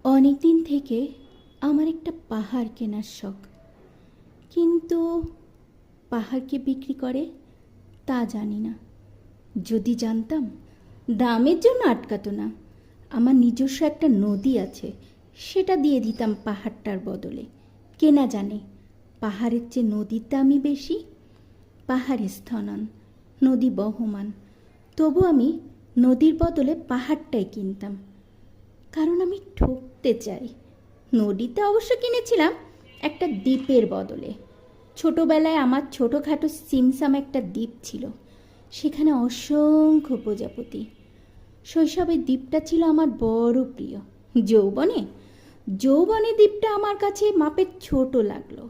অনেক দিন থেকে আমার একটা পাহাড় কেনার শখ, কিন্তু পাহাড় কে বিক্রি করে তা জানি না। যদি জানতাম দামের জন্য আটকাতো না। আমার নিজস্ব একটা নদী আছে, সেটা দিয়ে দিতাম পাহাড়টার বদলে। কেনা জানে পাহাড়ের চেয়ে নদীর দামই বেশি। পাহাড় স্থনন, নদী বহমান, তবু আমি নদীর বদলে পাহাড়টাই কিনতাম, কারণ আমি ঠকতে চাই। নদীতে অবশ্য কিনেছিলাম একটা দ্বীপের বদলে। ছোটোবেলায় আমার ছোটোখাটো সিমসাম একটা দ্বীপ ছিল, সেখানে অসংখ্য প্রজাপতি। শৈশবের দ্বীপটা ছিল আমার বড় প্রিয়। যৌবনে যৌবনে দ্বীপটা আমার কাছে মাপের ছোট লাগলো।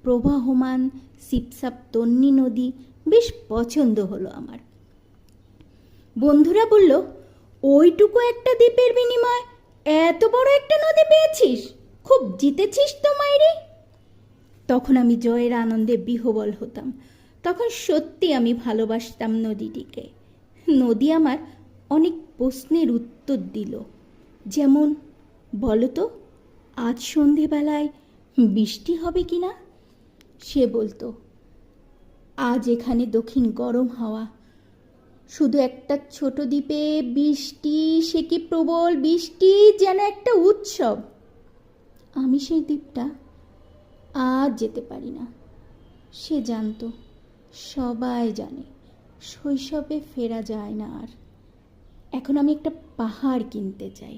প্রবাহমান সিপসাপ তন্নি নদী বেশ পছন্দ হলো আমার। বন্ধুরা বলল, ওইটুকু একটা দ্বীপের বিনিময়ে এত বড় একটা নদী পেয়েছিস, খুব জিতেছিস তো মাইরি। তখন আমি জয়ের আনন্দে বিহ্বল হতাম। তখন সত্যি আমি ভালোবাসতাম নদীটিকে। নদী আমার অনেক প্রশ্নের উত্তর দিল, যেমন, বলো তো আজ সন্ধেবেলায় বৃষ্টি হবে কি না। সে বলতো, আজ এখানে দক্ষিণ গরম হাওয়া, শুধু একটা ছোট দ্বীপে বৃষ্টি, সে কি প্রবল বৃষ্টি, যেন একটা উৎসব। আমি সেই দ্বীপটা আজ যেতে পারি না। সে জানতো, সবাই জানে, শৈশবে ফেরা যায় না আর। এখন আমি একটা পাহাড় কিনতে চাই।